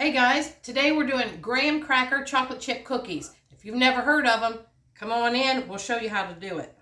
Hey guys, today we're doing graham cracker chocolate chip cookies. If you've never heard of them, come on in, we'll show you how to do it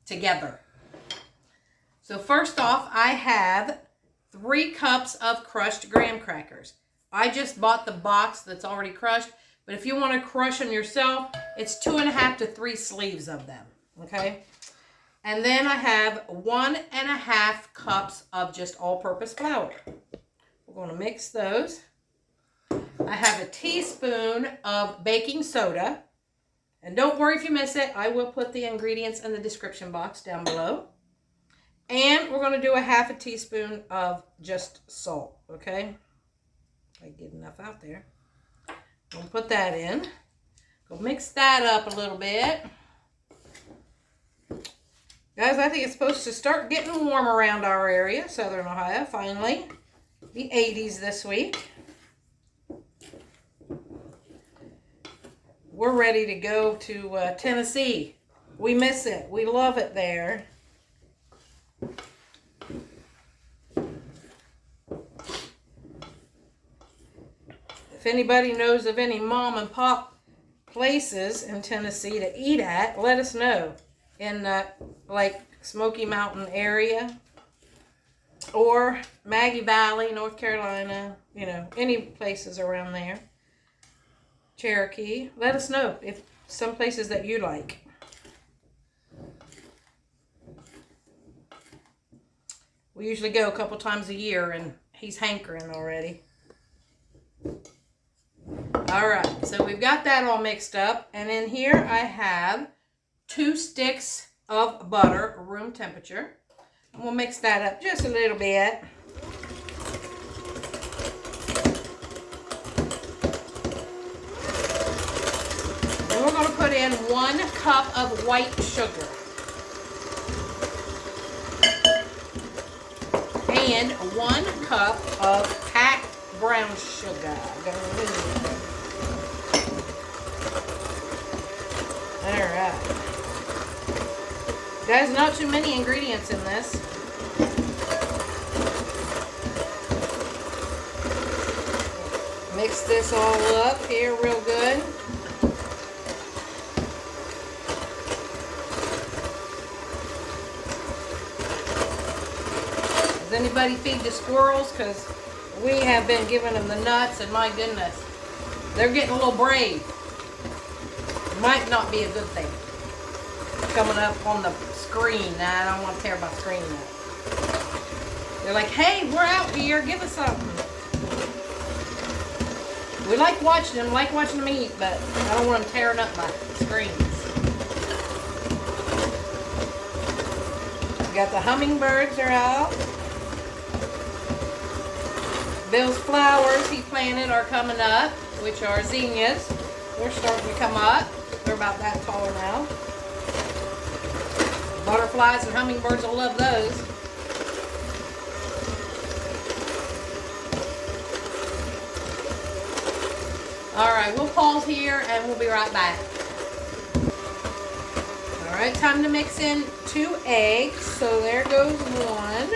together. So first off, I have 3 cups of crushed graham crackers. I just bought the box that's already crushed, but if you want to crush them yourself, it's 2.5 to 3 sleeves of them, okay? And then I have 1.5 cups of just all-purpose flour. We're going to mix those. I have a teaspoon of baking soda. And don't worry if you miss it. I will put the ingredients in the description box down below. And we're going to do a 1/2 teaspoon of just salt, okay? I get enough out there. We'll put that in. Go mix that up a little bit. Guys, I think it's supposed to start getting warm around our area, Southern Ohio, finally. The 80s this week. We're ready to go to Tennessee. We miss it. We love it there. If anybody knows of any mom and pop places in Tennessee to eat at, let us know. In like Smoky Mountain area or Maggie Valley, North Carolina, you know, any places around there. Cherokee, let us know if some places that you like. We usually go a couple times a year and he's hankering already. Alright, so we've got that all mixed up, and in here I have 2 sticks of butter, room temperature. And we'll mix that up just a little bit. We're going to put in 1 cup of white sugar and 1 cup of packed brown sugar. Alright. Guys, not too many ingredients in this. Mix this all up here real good. Anybody feed the squirrels? Because we have been giving them the nuts, and my goodness, they're getting a little brave. Might not be a good thing. Coming up on the screen. Nah, I don't want to tear my screen up. They're like, hey, we're out here, give us something. We like watching them eat, but I don't want them tearing up my screens. We got the hummingbirds are out. Bill's flowers he planted are coming up, which are zinnias. They're starting to come up. They're about that tall now. Butterflies and hummingbirds will love those. Alright, we'll pause here and we'll be right back. Alright, time to mix in 2 eggs. So there goes 1.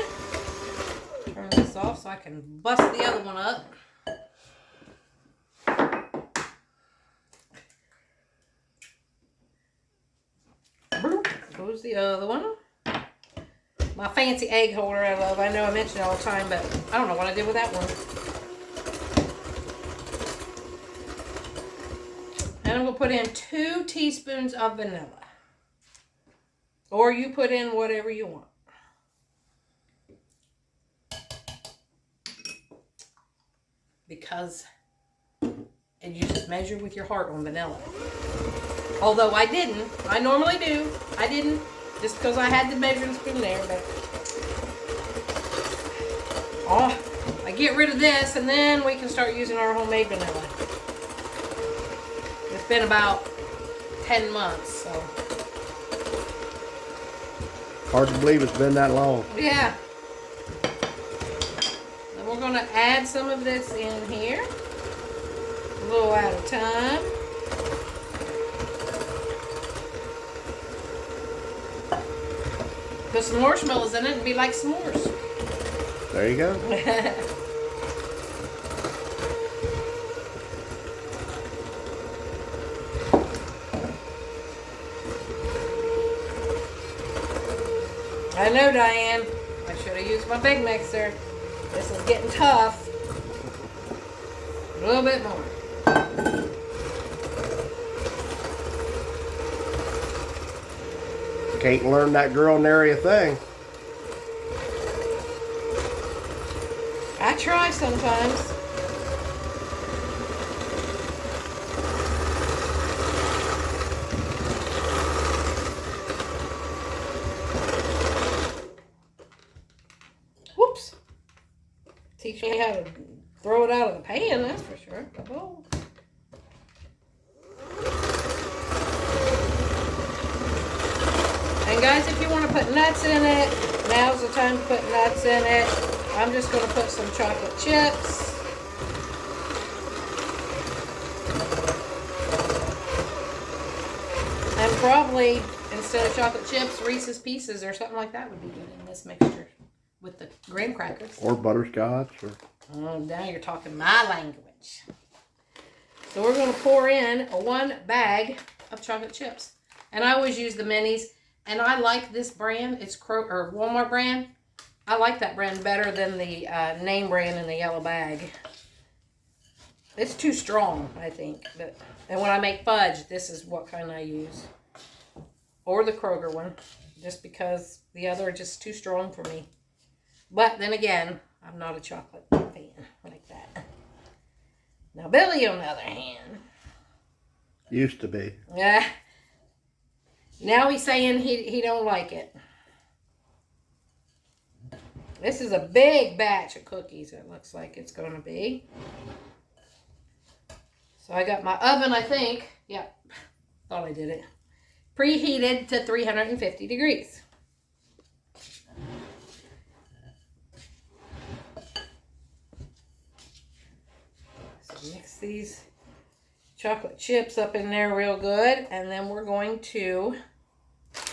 Turn this off so I can bust the other one up. Goes the other one. My fancy egg holder I love. I know I mention it all the time, but I don't know what I did with that one. And I'm going to put in 2 teaspoons of vanilla. Or you put in whatever you want. Because, and you just measure with your heart on vanilla. Although I didn't. I normally do. I didn't. Just because I had the measuring spoon there. But oh, I get rid of this and then we can start using our homemade vanilla. It's been about 10 months, so. Hard to believe it's been that long. Yeah. Then we're going to add some of this in here. A little at a time. Put some marshmallows in it and be like s'mores. There you go. I know, Diane. I should have used my big mixer. This is getting tough. A little bit more. Can't learn that girl nary a thing. I try sometimes. Whoops. Teach me how to throw it out of the pan, that's for sure. The bowl. And guys, if you want to put nuts in it, now's the time to put nuts in it. I'm just going to put some chocolate chips. And probably, instead of chocolate chips, Reese's Pieces or something like that would be good in this mixture with the graham crackers. Or butterscotch. Or... Oh, now you're talking my language. So we're going to pour in 1 bag of chocolate chips. And I always use the minis. And I like this brand. It's Walmart brand. I like that brand better than the name brand in the yellow bag. It's too strong, I think. And when I make fudge, this is what kind I use. Or the Kroger one. Just because the other is just too strong for me. But then again, I'm not a chocolate fan like that. Now, Billy, on the other hand. Used to be. Yeah. Now he's saying he don't like it. This is a big batch of cookies, it looks like it's going to be. So I got my oven, I think. Yeah, thought I did it. Preheated to 350 degrees. So mix these chocolate chips up in there real good. And then we're going to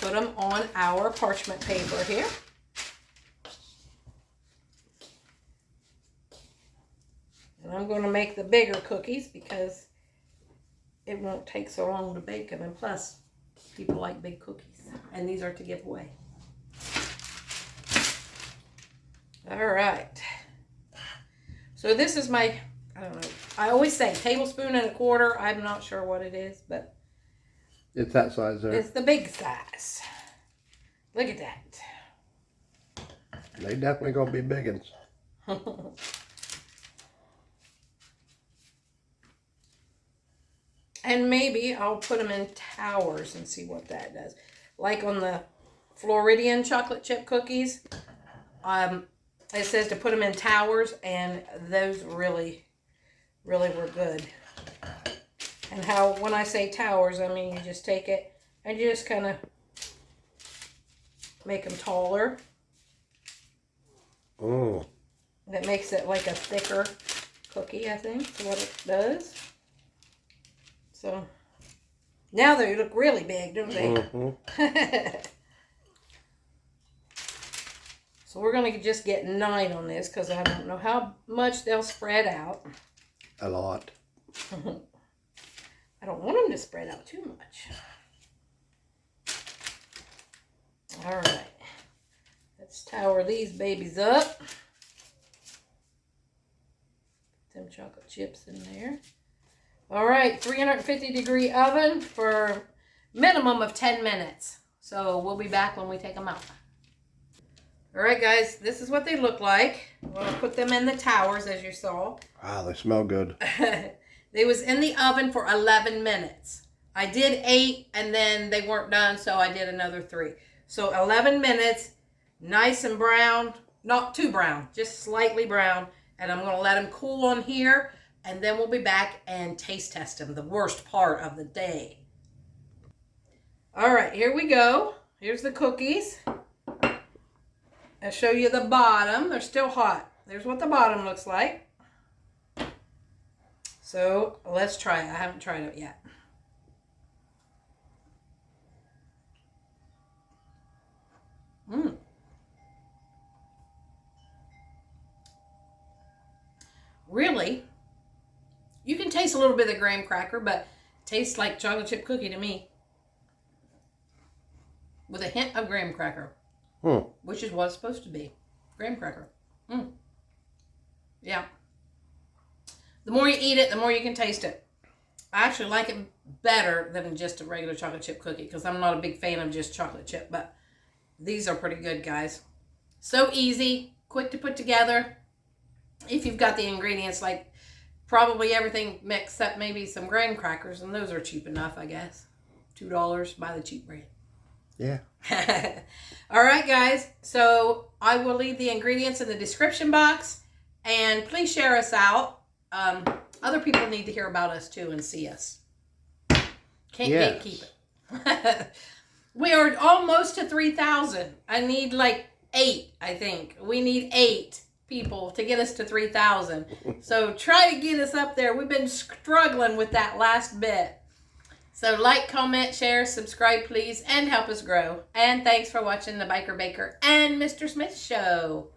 put them on our parchment paper here. And I'm going to make the bigger cookies because it won't take so long to bake them. And plus, people like big cookies. And these are to give away. All right. So this is my, I don't know. I always say tablespoon and a quarter. I'm not sure what it is, but it's that size there. It's the big size. Look at that. They definitely gonna be big ones. And maybe I'll put them in towers and see what that does. Like on the Floridian chocolate chip cookies, it says to put them in towers, and those really, really were good. And how, when I say towers, I mean you just take it and you just kind of make them taller. Oh. That makes it like a thicker cookie, I think, is what it does. So, now they look really big, don't they? Mm-hmm. So we're going to just get 9 on this because I don't know how much they'll spread out. A lot. I don't want them to spread out too much. All right. Let's tower these babies up. Put them chocolate chips in there. All right, 350 degree oven for minimum of 10 minutes. So we'll be back when we take them out. All right, guys, this is what they look like. We're going to put them in the towers, as you saw. Wow, they smell good. They was in the oven for 11 minutes. I did 8, and then they weren't done, so I did another 3. So 11 minutes, nice and brown. Not too brown, just slightly brown. And I'm going to let them cool on here. And then we'll be back and taste test them, the worst part of the day. All right, here we go. Here's the cookies. I'll show you the bottom. They're still hot. There's what the bottom looks like. So let's try it. I haven't tried it yet. Really? You can taste a little bit of the graham cracker, but it tastes like chocolate chip cookie to me. With a hint of graham cracker. which is what it's supposed to be. Graham cracker. Yeah. The more you eat it, the more you can taste it. I actually like it better than just a regular chocolate chip cookie because I'm not a big fan of just chocolate chip, but these are pretty good, guys. So easy, quick to put together. If you've got the ingredients, like probably everything mixed up, maybe some graham crackers, and those are cheap enough, I guess. $2, buy the cheap brand. Yeah. All right, guys. So I will leave the ingredients in the description box, and please share us out. Other people need to hear about us too and see us. Can't gatekeep it. We are almost to 3,000. I need like 8, I think. We need 8 people to get us to 3,000. So try to get us up there. We've been struggling with that last bit. So like, comment, share, subscribe, please, and help us grow. And thanks for watching the Biker Baker and Mr. Smith Show.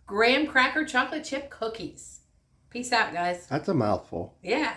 Graham cracker chocolate chip cookies. Peace out, guys. That's a mouthful. Yeah.